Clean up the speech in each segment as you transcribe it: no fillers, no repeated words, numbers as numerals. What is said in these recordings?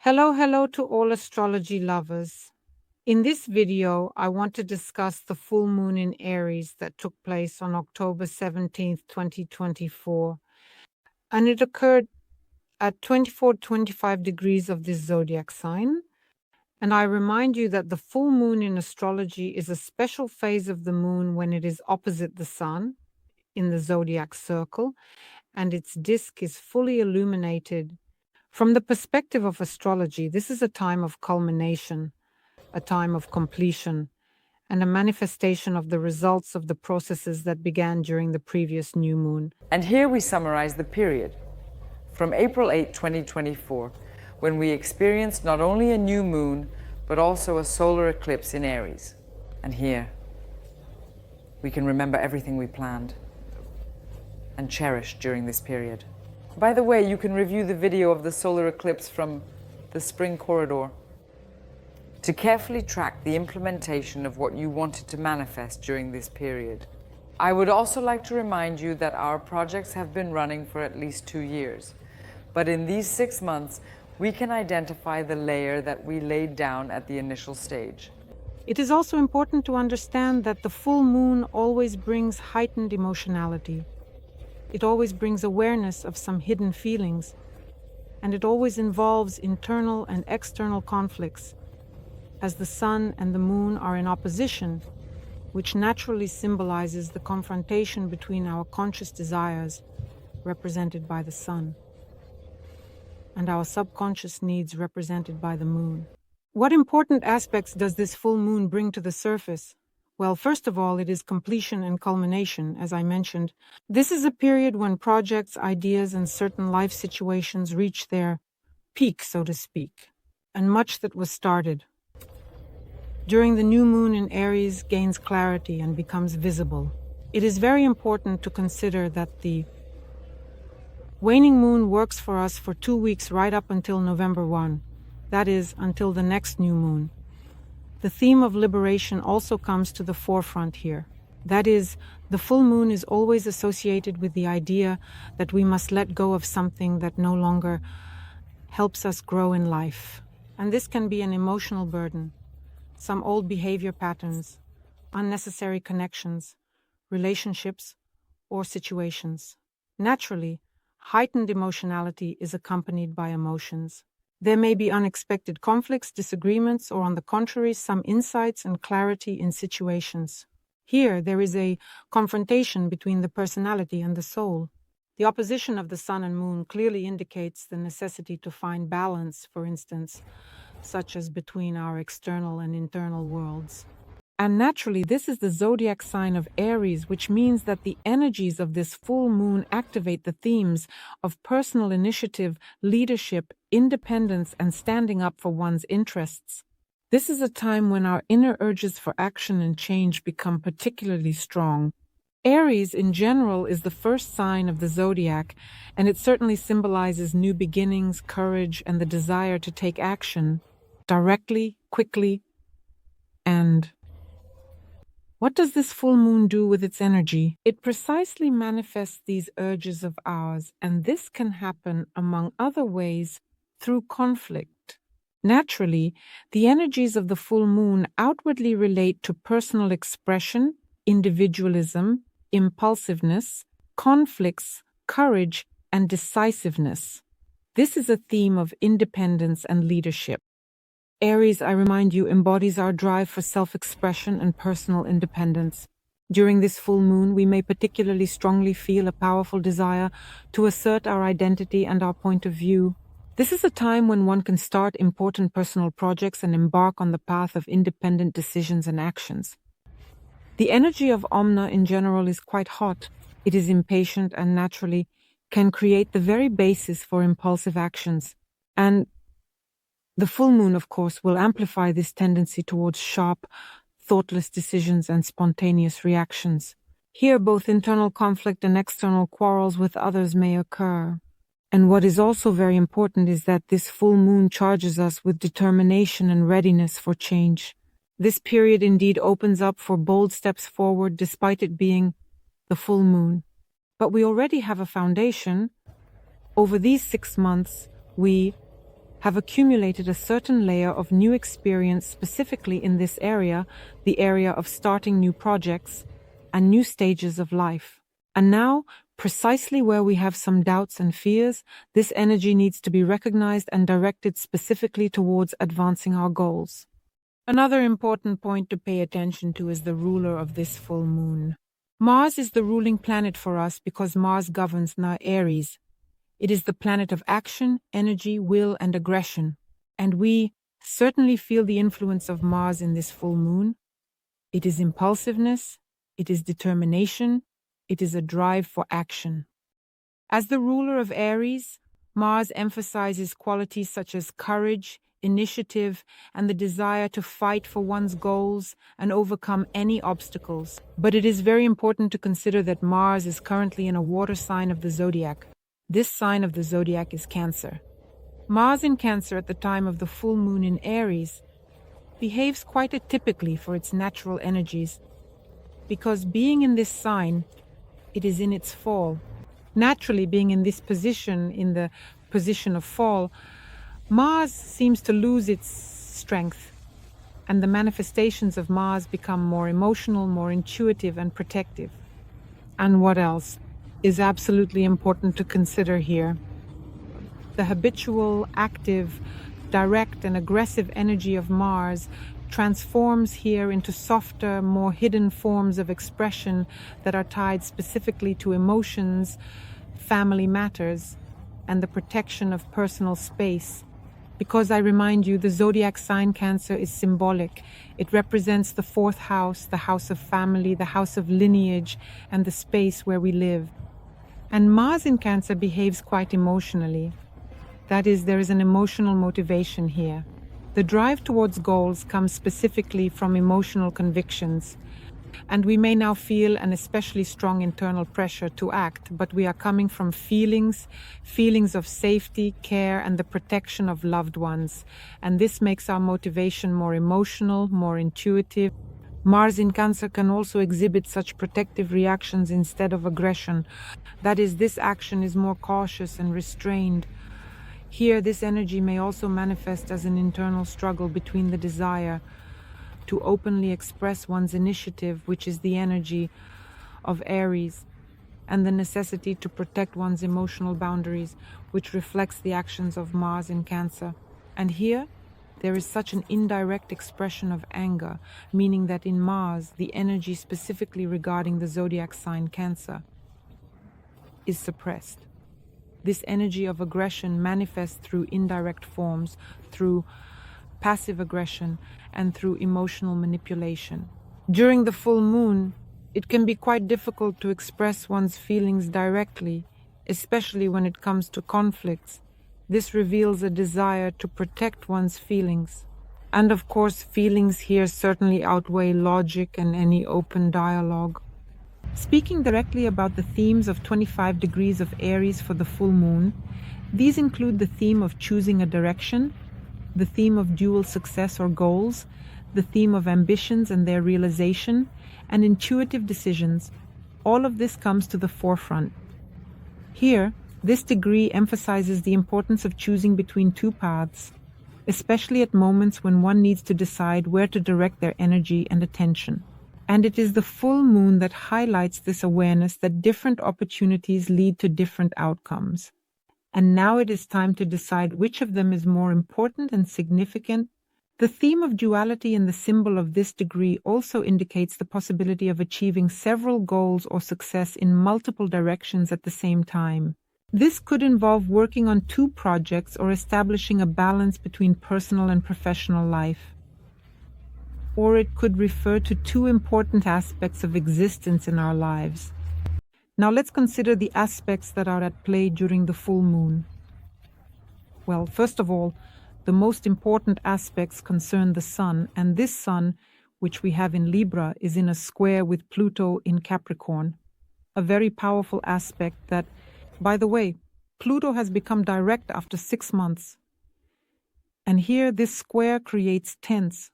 Hello to all astrology lovers. In this video, I want to discuss the full moon in Aries that took place on October 17th, 2024, and it occurred at 24-25 degrees of this zodiac sign. And I remind you that the full moon in astrology is a special phase of the moon when it is opposite the sun in the zodiac circle, and its disk is fully illuminated. From the perspective of astrology, this is a time of culmination, a time of completion, and a manifestation of the results of the processes that began during the previous new moon. And here we summarize the period from April 8, 2024, when we experienced not only a new moon, but also a solar eclipse in Aries. And here we can remember everything we planned and cherished during this period. By the way, you can review the video of the solar eclipse from the Spring Corridor to carefully track the implementation of what you wanted to manifest during this period. I would also like to remind you that our projects have been running for at least 2 years, but in these 6 months, we can identify the layer that we laid down at the initial stage. It is also important to understand that the full moon always brings heightened emotionality. It always brings awareness of some hidden feelings, and it always involves internal and external conflicts, as the sun and the moon are in opposition, which naturally symbolizes the confrontation between our conscious desires, represented by the sun, and our subconscious needs, represented by the moon. What important aspects does this full moon bring to the surface? Well, first of all, it is completion and culmination, as I mentioned. This is a period when projects, ideas, and certain life situations reach their peak, so to speak, and much that was started during the new moon in Aries gains clarity and becomes visible. It is very important to consider that the waning moon works for us for 2 weeks right up until November 1, that is, until the next new moon. The theme of liberation also comes to the forefront here. That is, the full moon is always associated with the idea that we must let go of something that no longer helps us grow in life. And this can be an emotional burden, some old behavior patterns, unnecessary connections, relationships, or situations. Naturally, heightened emotionality is accompanied by emotions. There may be unexpected conflicts, disagreements, or on the contrary, some insights and clarity in situations. Here, there is a confrontation between the personality and the soul. The opposition of the sun and moon clearly indicates the necessity to find balance, for instance, such as between our external and internal worlds. And naturally, this is the zodiac sign of Aries, which means that the energies of this full moon activate the themes of personal initiative, leadership, independence, and standing up for one's interests. This is a time when our inner urges for action and change become particularly strong. Aries, in general, is the first sign of the zodiac, and it certainly symbolizes new beginnings, courage, and the desire to take action directly, quickly, and what does this full moon do with its energy? It precisely manifests these urges of ours, and this can happen, among other ways, through conflict. Naturally, the energies of the full moon outwardly relate to personal expression, individualism, impulsiveness, conflicts, courage, and decisiveness. This is a theme of independence and leadership. Aries, I remind you, embodies our drive for self-expression and personal independence. During this full moon, we may particularly strongly feel a powerful desire to assert our identity and our point of view. This is a time when one can start important personal projects and embark on the path of independent decisions and actions. The energy of Omna in general is quite hot. It is impatient and naturally can create the very basis for impulsive actions. And the full moon, of course, will amplify this tendency towards sharp, thoughtless decisions and spontaneous reactions. Here, both internal conflict and external quarrels with others may occur. And what is also very important is that this full moon charges us with determination and readiness for change. This period indeed opens up for bold steps forward despite it being the full moon. But we already have a foundation. Over these 6 months, we have accumulated a certain layer of new experience specifically in this area, the area of starting new projects and new stages of life. And now, precisely where we have some doubts and fears, this energy needs to be recognized and directed specifically towards advancing our goals. Another important point to pay attention to is the ruler of this full moon. Mars is the ruling planet for us because Mars governs now Aries. It is the planet of action, energy, will, and aggression. And we certainly feel the influence of Mars in this full moon. It is impulsiveness, it is determination, it is a drive for action. As the ruler of Aries, Mars emphasizes qualities such as courage, initiative, and the desire to fight for one's goals and overcome any obstacles. But it is very important to consider that Mars is currently in a water sign of the zodiac. This sign of the zodiac is Cancer. Mars in Cancer at the time of the full moon in Aries behaves quite atypically for its natural energies, because being in this sign, it is in its fall. Naturally, being in this position, in the position of fall, Mars seems to lose its strength, and the manifestations of Mars become more emotional, more intuitive, and protective. And what else is absolutely important to consider here? The habitual, active, direct, and aggressive energy of Mars transforms here into softer, more hidden forms of expression that are tied specifically to emotions, family matters, and the protection of personal space. Because I remind you, the zodiac sign Cancer is symbolic. It represents the fourth house, the house of family, the house of lineage, and the space where we live. And Mars in Cancer behaves quite emotionally. That is, there is an emotional motivation here. The drive towards goals comes specifically from emotional convictions. And we may now feel an especially strong internal pressure to act, but we are coming from feelings of safety, care, and the protection of loved ones. And this makes our motivation more emotional, more intuitive. Mars in Cancer can also exhibit such protective reactions instead of aggression. That is, this action is more cautious and restrained. Here, this energy may also manifest as an internal struggle between the desire to openly express one's initiative, which is the energy of Aries, and the necessity to protect one's emotional boundaries, which reflects the actions of Mars in Cancer. And here, there is such an indirect expression of anger, meaning that in Mars, the energy specifically regarding the zodiac sign Cancer is suppressed. This energy of aggression manifests through indirect forms, through passive aggression, and through emotional manipulation. During the full moon, it can be quite difficult to express one's feelings directly, especially when it comes to conflicts. This reveals a desire to protect one's feelings. And of course, feelings here certainly outweigh logic and any open dialogue. Speaking directly about the themes of 25 degrees of Aries for the full moon, these include the theme of choosing a direction, the theme of dual success or goals, the theme of ambitions and their realization, and intuitive decisions. All of this comes to the forefront. Here, this degree emphasizes the importance of choosing between two paths, especially at moments when one needs to decide where to direct their energy and attention. And it is the full moon that highlights this awareness that different opportunities lead to different outcomes. And now it is time to decide which of them is more important and significant. The theme of duality in the symbol of this degree also indicates the possibility of achieving several goals or success in multiple directions at the same time. This could involve working on two projects or establishing a balance between personal and professional life. Or it could refer to two important aspects of existence in our lives. Now let's consider the aspects that are at play during the full moon. Well, first of all, the most important aspects concern the Sun, and this Sun, which we have in Libra, is in a square with Pluto in Capricorn. A very powerful aspect that, by the way, Pluto has become direct after 6 months. And here this square creates tense,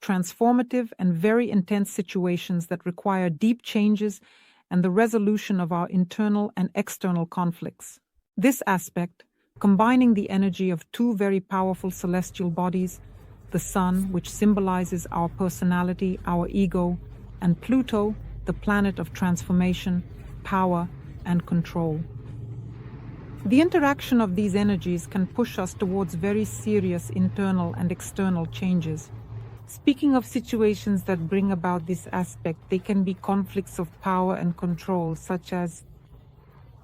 transformative, and very intense situations that require deep changes and the resolution of our internal and external conflicts. This aspect, combining the energy of two very powerful celestial bodies, the Sun, which symbolizes our personality, our ego, and Pluto, the planet of transformation, power, and control. The interaction of these energies can push us towards very serious internal and external changes. Speaking of situations that bring about this aspect, they can be conflicts of power and control, such as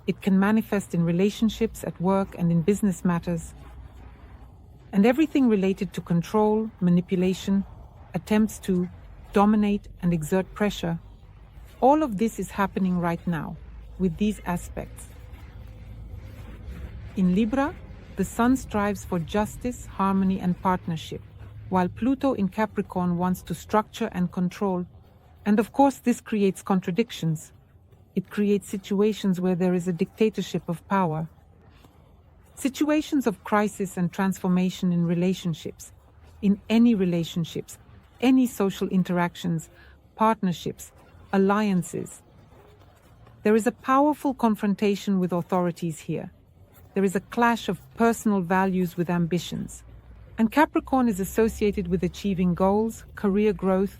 it can manifest in relationships, at work, and in business matters. And everything related to control, manipulation, attempts to dominate and exert pressure, all of this is happening right now with these aspects. In Libra, the Sun strives for justice, harmony, and partnership, while Pluto in Capricorn wants to structure and control. And of course, this creates contradictions. It creates situations where there is a dictatorship of power. Situations of crisis and transformation in relationships, in any social interactions, partnerships, alliances. There is a powerful confrontation with authorities here. There is a clash of personal values with ambitions. And Capricorn is associated with achieving goals, career growth,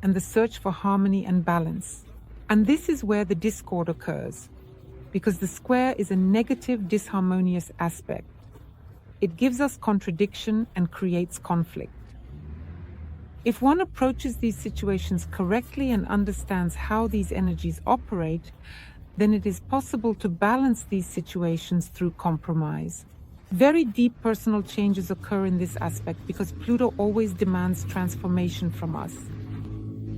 and the search for harmony and balance. And this is where the discord occurs, because the square is a negative, disharmonious aspect. It gives us contradiction and creates conflict. If one approaches these situations correctly and understands how these energies operate, then it is possible to balance these situations through compromise. Very deep personal changes occur in this aspect because Pluto always demands transformation from us.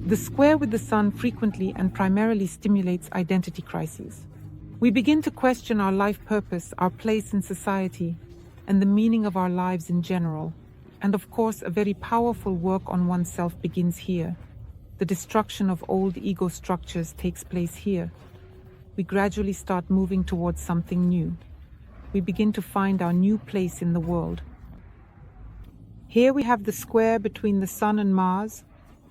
The square with the Sun frequently and primarily stimulates identity crises. We begin to question our life purpose, our place in society, and the meaning of our lives in general. And of course, a very powerful work on oneself begins here. The destruction of old ego structures takes place here. We gradually start moving towards something new. We begin to find our new place in the world. Here we have the square between the Sun and Mars,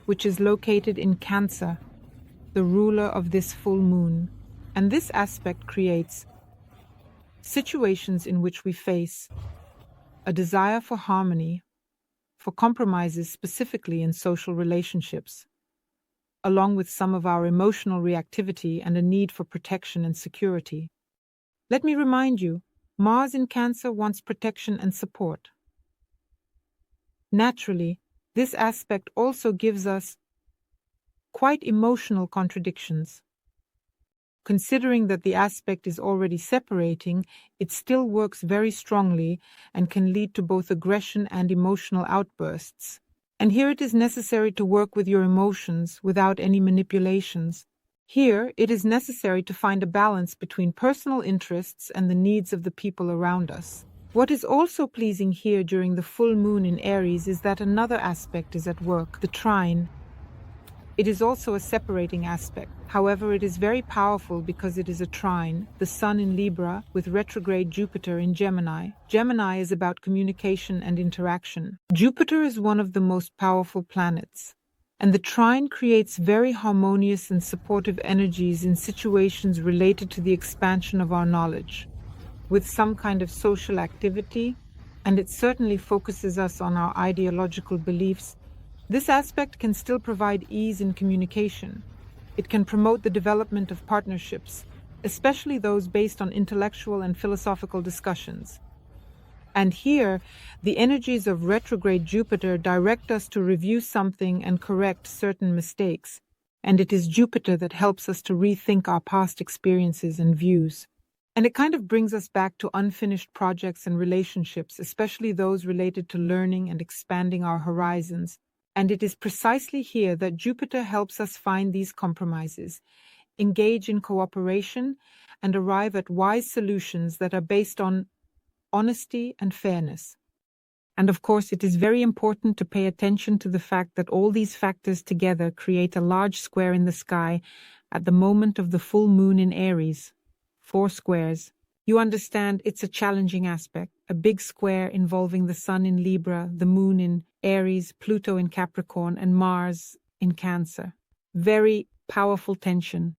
which is located in Cancer, the ruler of this full moon. And this aspect creates situations in which we face a desire for harmony, for compromises specifically in social relationships, along with some of our emotional reactivity and a need for protection and security. Let me remind you, Mars in Cancer wants protection and support. Naturally, this aspect also gives us quite emotional contradictions. Considering that the aspect is already separating, it still works very strongly and can lead to both aggression and emotional outbursts. And here it is necessary to work with your emotions without any manipulations. Here, it is necessary to find a balance between personal interests and the needs of the people around us. What is also pleasing here during the full moon in Aries is that another aspect is at work, the trine. It is also a separating aspect. However, it is very powerful because it is a trine, the Sun in Libra with retrograde Jupiter in Gemini. Gemini is about communication and interaction. Jupiter is one of the most powerful planets. And the trine creates very harmonious and supportive energies in situations related to the expansion of our knowledge, with some kind of social activity, and it certainly focuses us on our ideological beliefs. This aspect can still provide ease in communication. It can promote the development of partnerships, especially those based on intellectual and philosophical discussions. And here, the energies of retrograde Jupiter direct us to review something and correct certain mistakes. And it is Jupiter that helps us to rethink our past experiences and views. And it kind of brings us back to unfinished projects and relationships, especially those related to learning and expanding our horizons. And it is precisely here that Jupiter helps us find these compromises, engage in cooperation, and arrive at wise solutions that are based on honesty and fairness. And of course, it is very important to pay attention to the fact that all these factors together create a large square in the sky at the moment of the full moon in Aries. 4 squares. You understand it's a challenging aspect, a big square involving the Sun in Libra, the Moon in Aries, Pluto in Capricorn, and Mars in Cancer. Very powerful tension.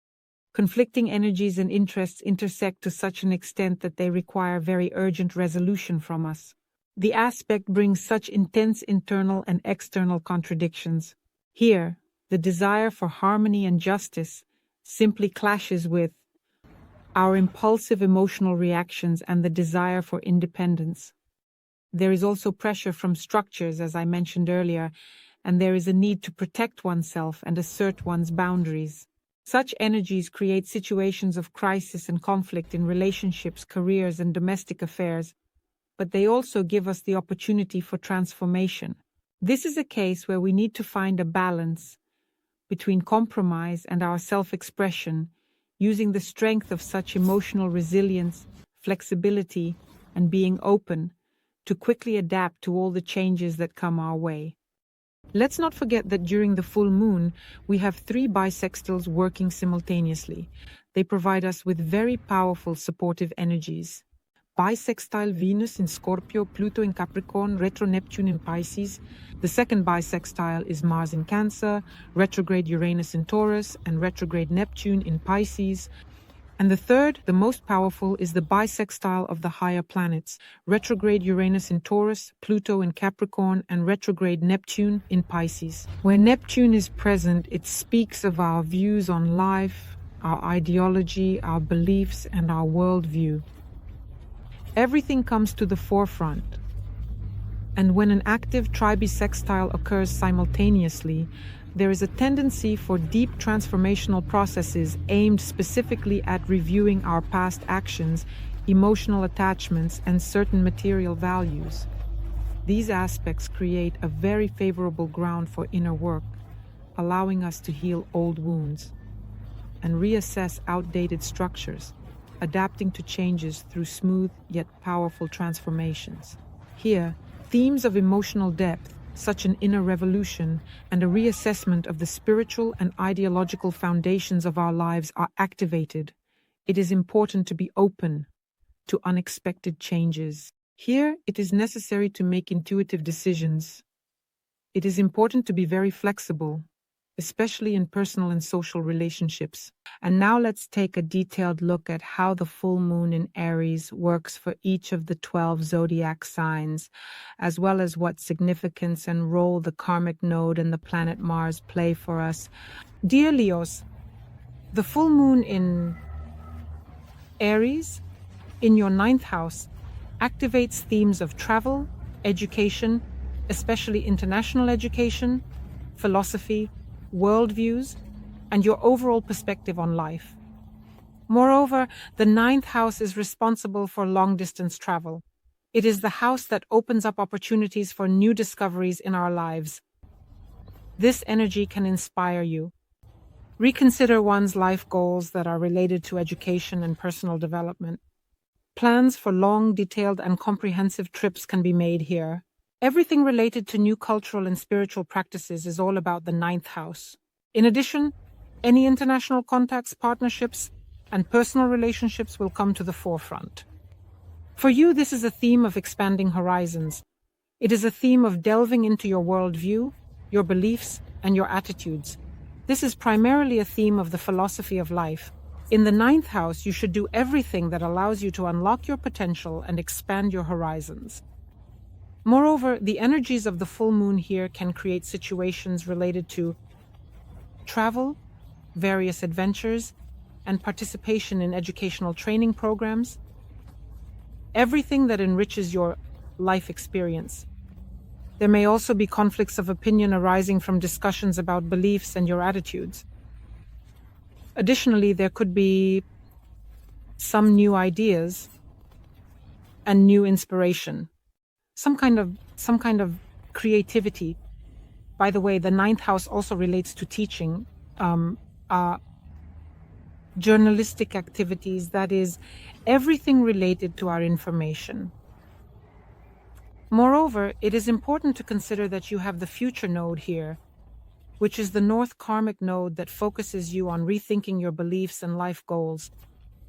Conflicting energies and interests intersect to such an extent that they require very urgent resolution from us. The aspect brings such intense internal and external contradictions. Here, the desire for harmony and justice simply clashes with our impulsive emotional reactions and the desire for independence. There is also pressure from structures, as I mentioned earlier, and there is a need to protect oneself and assert one's boundaries. Such energies create situations of crisis and conflict in relationships, careers, and domestic affairs, but they also give us the opportunity for transformation. This is a case where we need to find a balance between compromise and our self-expression, using the strength of such emotional resilience, flexibility, and being open to quickly adapt to all the changes that come our way. Let's not forget that during the full moon, we have 3 bisextiles working simultaneously. They provide us with very powerful supportive energies. Bisextile Venus in Scorpio, Pluto in Capricorn, retro Neptune in Pisces. The second bisextile is Mars in Cancer, retrograde Uranus in Taurus, and retrograde Neptune in Pisces. And the third, the most powerful, is the bisextile of the higher planets, retrograde Uranus in Taurus, Pluto in Capricorn, and retrograde Neptune in Pisces. When Neptune is present, it speaks of our views on life, our ideology, our beliefs, and our worldview. Everything comes to the forefront. And when an active tribisextile occurs simultaneously, there is a tendency for deep transformational processes aimed specifically at reviewing our past actions, emotional attachments, and certain material values. These aspects create a very favorable ground for inner work, allowing us to heal old wounds and reassess outdated structures, adapting to changes through smooth yet powerful transformations. Here, themes of emotional depth, such an inner revolution and a reassessment of the spiritual and ideological foundations of our lives are activated. It is important to be open to unexpected changes. Here, it is necessary to make intuitive decisions. It is important to be very flexible, especially in personal and social relationships. And now let's take a detailed look at how the full moon in Aries works for each of the 12 zodiac signs, as well as what significance and role the karmic node and the planet Mars play for us. Dear Leos, the full moon in Aries, in your 9th house, activates themes of travel, education, especially international education, philosophy, worldviews, and your overall perspective on life. Moreover, the 9th house is responsible for long-distance travel. It is the house that opens up opportunities for new discoveries in our lives. This energy can inspire you. Reconsider one's life goals that are related to education and personal development. Plans for long, detailed, and comprehensive trips can be made here. Everything related to new cultural and spiritual practices is all about the 9th house. In addition, any international contacts, partnerships, and personal relationships will come to the forefront. For you, this is a theme of expanding horizons. It is a theme of delving into your worldview, your beliefs, and your attitudes. This is primarily a theme of the philosophy of life. In the 9th house, you should do everything that allows you to unlock your potential and expand your horizons. Moreover, the energies of the full moon here can create situations related to travel, various adventures, and participation in educational training programs. Everything that enriches your life experience. There may also be conflicts of opinion arising from discussions about beliefs and your attitudes. Additionally, there could be some new ideas and new inspiration. Some kind of creativity. By the way, the 9th house also relates to teaching, journalistic activities, that is, everything related to our information. Moreover, it is important to consider that you have the future node here, which is the North karmic node that focuses you on rethinking your beliefs and life goals,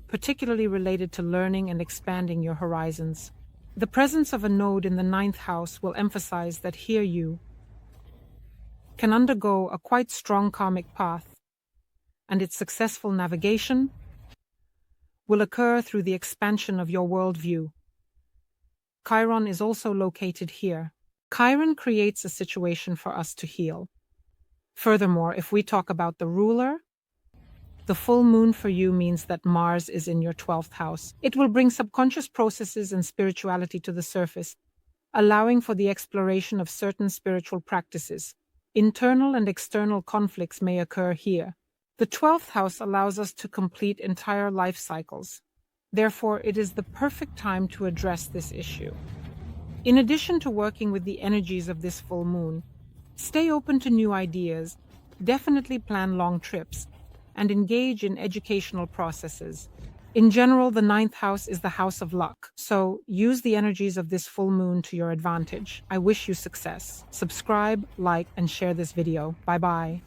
particularly related to learning and expanding your horizons. The presence of a node in the 9th house will emphasize that here you can undergo a quite strong karmic path and its successful navigation will occur through the expansion of your worldview. Chiron is also located here. Chiron creates a situation for us to heal. Furthermore, if we talk about the ruler, the full moon for you means that Mars is in your 12th house. It will bring subconscious processes and spirituality to the surface, allowing for the exploration of certain spiritual practices. Internal and external conflicts may occur here. The 12th house allows us to complete entire life cycles. Therefore, it is the perfect time to address this issue. In addition to working with the energies of this full moon, stay open to new ideas, definitely plan long trips, and engage in educational processes. In general, the 9th house is the house of luck, so use the energies of this full moon to your advantage. I wish you success. Subscribe, like, and share this video. Bye-bye.